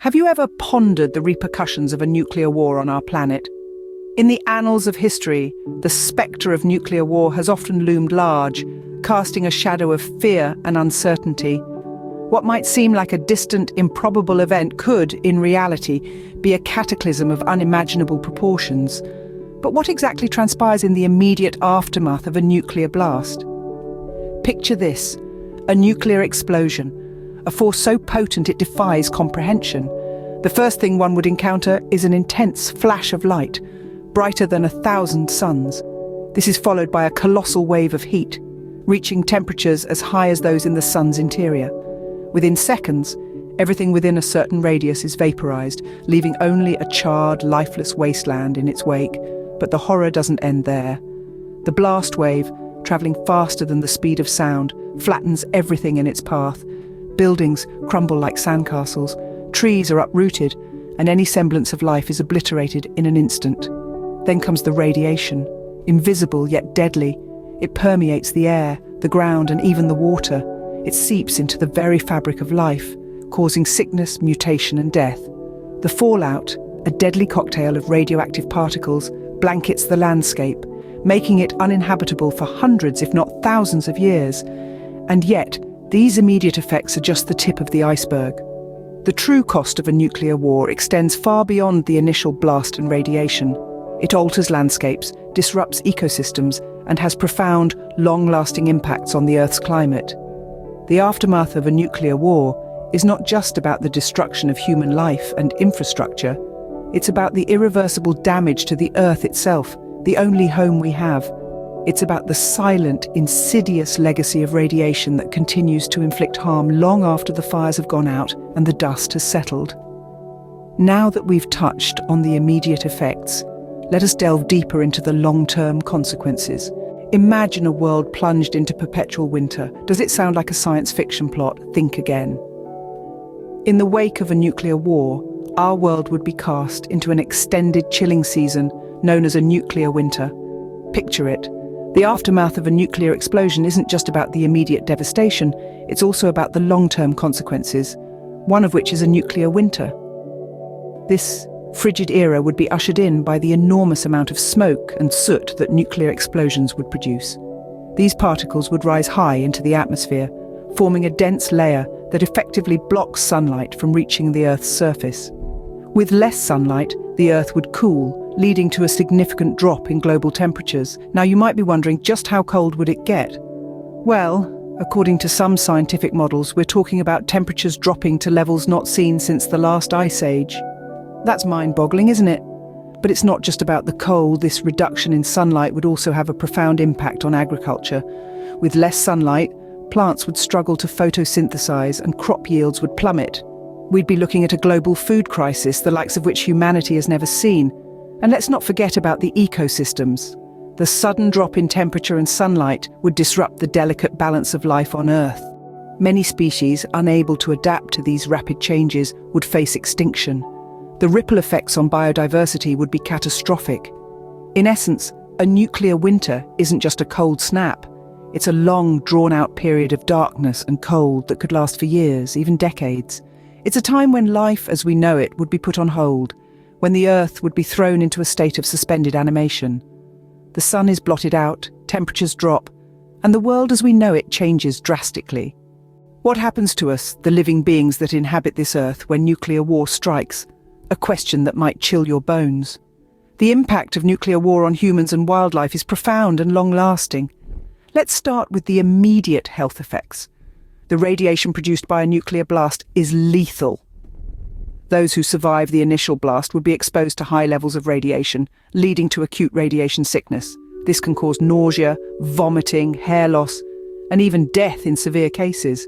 Have you ever pondered the repercussions of a nuclear war on our planet? In the annals of history, the spectre of nuclear war has often loomed large, casting a shadow of fear and uncertainty. What might seem like a distant, improbable event could, in reality, be a cataclysm of unimaginable proportions. But what exactly transpires in the immediate aftermath of a nuclear blast? Picture this: a nuclear explosion, a force so potent it defies comprehension. The first thing one would encounter is an intense flash of light, brighter than 1,000 suns. This is followed by a colossal wave of heat, reaching temperatures as high as those in the sun's interior. Within seconds, everything within a certain radius is vaporized, leaving only a charred, lifeless wasteland in its wake. But the horror doesn't end there. The blast wave, traveling faster than the speed of sound, flattens everything in its path. Buildings crumble like sandcastles, trees are uprooted, and any semblance of life is obliterated in an instant. Then comes the radiation, invisible yet deadly. It permeates the air, the ground, and even the water. It seeps into the very fabric of life, causing sickness, mutation, and death. The fallout, a deadly cocktail of radioactive particles, blankets the landscape, making it uninhabitable for hundreds, if not thousands of years. And yet, these immediate effects are just the tip of the iceberg. The true cost of a nuclear war extends far beyond the initial blast and radiation. It alters landscapes, disrupts ecosystems, and has profound, long-lasting impacts on the Earth's climate. The aftermath of a nuclear war is not just about the destruction of human life and infrastructure. It's about the irreversible damage to the Earth itself, the only home we have. It's about the silent, insidious legacy of radiation that continues to inflict harm long after the fires have gone out and the dust has settled. Now that we've touched on the immediate effects, let us delve deeper into the long-term consequences. Imagine a world plunged into perpetual winter. Does it sound like a science fiction plot? Think again. In the wake of a nuclear war, our world would be cast into an extended chilling season known as a nuclear winter. Picture it. The aftermath of a nuclear explosion isn't just about the immediate devastation, it's also about the long-term consequences, one of which is a nuclear winter. This frigid era would be ushered in by the enormous amount of smoke and soot that nuclear explosions would produce. These particles would rise high into the atmosphere, forming a dense layer that effectively blocks sunlight from reaching the Earth's surface. With less sunlight, the Earth would cool, leading to a significant drop in global temperatures. Now you might be wondering, just how cold would it get? Well, according to some scientific models, we're talking about temperatures dropping to levels not seen since the last ice age. That's mind-boggling, isn't it? But it's not just about the cold. This reduction in sunlight would also have a profound impact on agriculture. With less sunlight, plants would struggle to photosynthesize and crop yields would plummet. We'd be looking at a global food crisis, the likes of which humanity has never seen. And let's not forget about the ecosystems. The sudden drop in temperature and sunlight would disrupt the delicate balance of life on Earth. Many species, unable to adapt to these rapid changes, would face extinction. The ripple effects on biodiversity would be catastrophic. In essence, a nuclear winter isn't just a cold snap. It's a long, drawn-out period of darkness and cold that could last for years, even decades. It's a time when life as we know it would be put on hold, when the Earth would be thrown into a state of suspended animation. The sun is blotted out, temperatures drop, and the world as we know it changes drastically. What happens to us, the living beings that inhabit this Earth, when nuclear war strikes? A question that might chill your bones. The impact of nuclear war on humans and wildlife is profound and long-lasting. Let's start with the immediate health effects. The radiation produced by a nuclear blast is lethal. Those who survive the initial blast would be exposed to high levels of radiation, leading to acute radiation sickness. This can cause nausea, vomiting, hair loss, and even death in severe cases.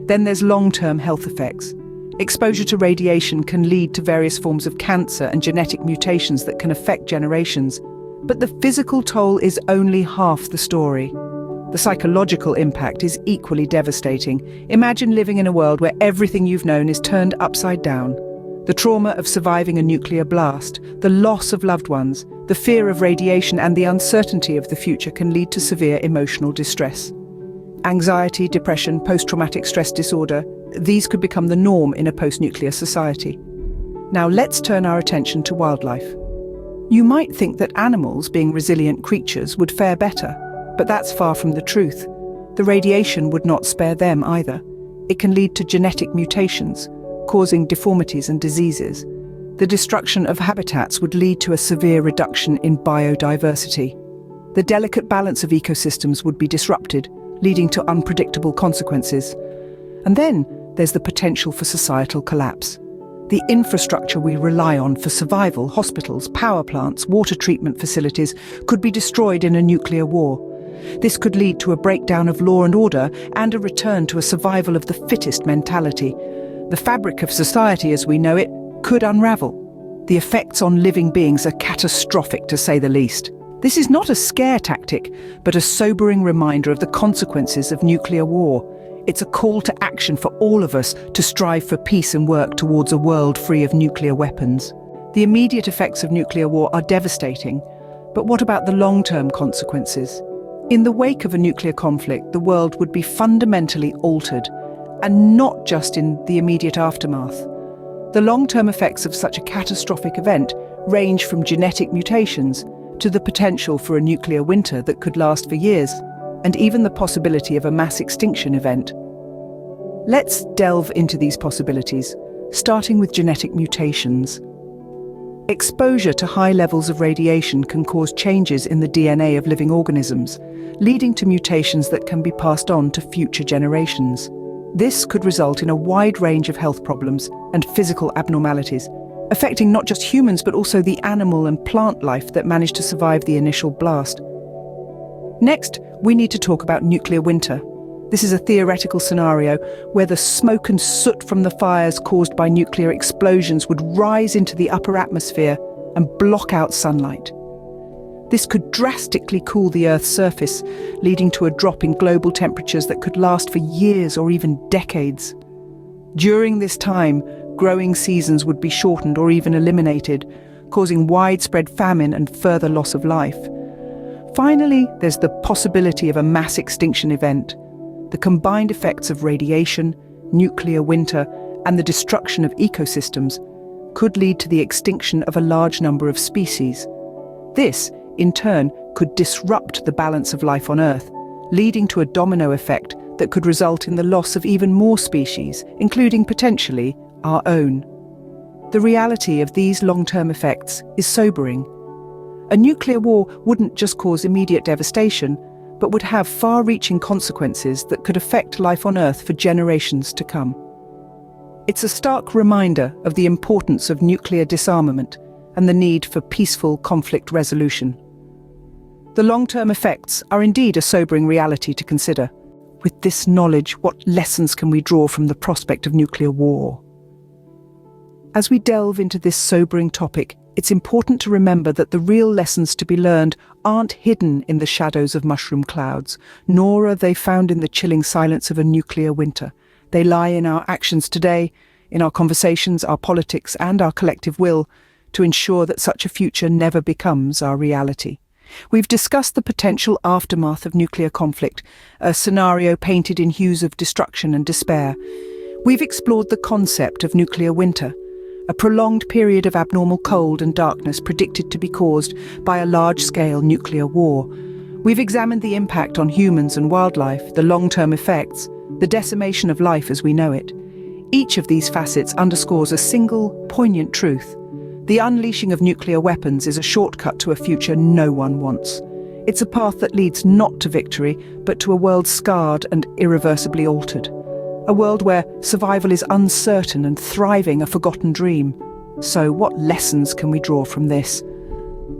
Then there's long-term health effects. Exposure to radiation can lead to various forms of cancer and genetic mutations that can affect generations. But the physical toll is only half the story. The psychological impact is equally devastating. Imagine living in a world where everything you've known is turned upside down. The trauma of surviving a nuclear blast, the loss of loved ones, the fear of radiation, and the uncertainty of the future can lead to severe emotional distress. Anxiety, depression, post-traumatic stress disorder, These could become the norm in a post-nuclear society. Now let's turn our attention to wildlife. You might think that animals, being resilient creatures, would fare better, but that's far from the truth. The radiation would not spare them either. It can lead to genetic mutations, causing deformities and diseases. The destruction of habitats would lead to a severe reduction in biodiversity. The delicate balance of ecosystems would be disrupted, leading to unpredictable consequences. And then there's the potential for societal collapse. The infrastructure we rely on for survival, hospitals, power plants, water treatment facilities, could be destroyed in a nuclear war. This could lead to a breakdown of law and order and a return to a survival of the fittest mentality. The fabric of society as we know it could unravel. The effects on living beings are catastrophic, to say the least. This is not a scare tactic, but a sobering reminder of the consequences of nuclear war. It's a call to action for all of us to strive for peace and work towards a world free of nuclear weapons. The immediate effects of nuclear war are devastating, but what about the long-term consequences? In the wake of a nuclear conflict, the world would be fundamentally altered, and not just in the immediate aftermath. The long-term effects of such a catastrophic event range from genetic mutations to the potential for a nuclear winter that could last for years, and even the possibility of a mass extinction event. Let's delve into these possibilities, starting with genetic mutations. Exposure to high levels of radiation can cause changes in the DNA of living organisms, leading to mutations that can be passed on to future generations. This could result in a wide range of health problems and physical abnormalities, affecting not just humans but also the animal and plant life that managed to survive the initial blast. Next, we need to talk about nuclear winter. This is a theoretical scenario where the smoke and soot from the fires caused by nuclear explosions would rise into the upper atmosphere and block out sunlight. This could drastically cool the Earth's surface, leading to a drop in global temperatures that could last for years or even decades. During this time, growing seasons would be shortened or even eliminated, causing widespread famine and further loss of life. Finally, there's the possibility of a mass extinction event. The combined effects of radiation, nuclear winter, and the destruction of ecosystems could lead to the extinction of a large number of species. This, in turn, could disrupt the balance of life on Earth, leading to a domino effect that could result in the loss of even more species, including potentially our own. The reality of these long-term effects is sobering. A nuclear war wouldn't just cause immediate devastation, but would have far-reaching consequences that could affect life on Earth for generations to come. It's a stark reminder of the importance of nuclear disarmament and the need for peaceful conflict resolution. The long-term effects are indeed a sobering reality to consider. With this knowledge, what lessons can we draw from the prospect of nuclear war? As we delve into this sobering topic, it's important to remember that the real lessons to be learned aren't hidden in the shadows of mushroom clouds, nor are they found in the chilling silence of a nuclear winter. They lie in our actions today, in our conversations, our politics, and our collective will to ensure that such a future never becomes our reality. We've discussed the potential aftermath of nuclear conflict, a scenario painted in hues of destruction and despair. We've explored the concept of nuclear winter, a prolonged period of abnormal cold and darkness predicted to be caused by a large-scale nuclear war. We've examined the impact on humans and wildlife, the long-term effects, the decimation of life as we know it. Each of these facets underscores a single, poignant truth. The unleashing of nuclear weapons is a shortcut to a future no one wants. It's a path that leads not to victory, but to a world scarred and irreversibly altered. A world where survival is uncertain and thriving a forgotten dream. So what lessons can we draw from this?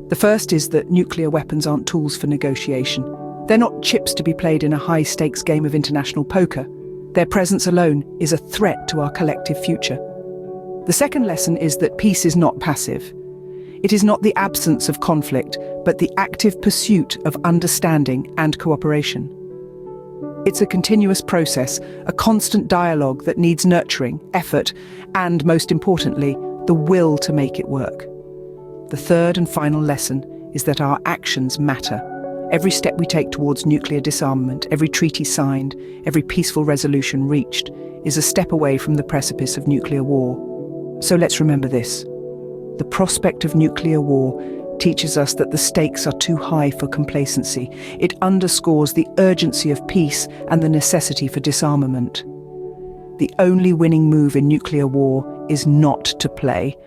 The first is that nuclear weapons aren't tools for negotiation. They're not chips to be played in a high-stakes game of international poker. Their presence alone is a threat to our collective future. The second lesson is that peace is not passive. It is not the absence of conflict, but the active pursuit of understanding and cooperation. It's a continuous process, a constant dialogue that needs nurturing, effort, and, most importantly, the will to make it work. The third and final lesson is that our actions matter. Every step we take towards nuclear disarmament, every treaty signed, every peaceful resolution reached, is a step away from the precipice of nuclear war. So let's remember this. The prospect of nuclear war teaches us that the stakes are too high for complacency. It underscores the urgency of peace and the necessity for disarmament. The only winning move in nuclear war is not to play,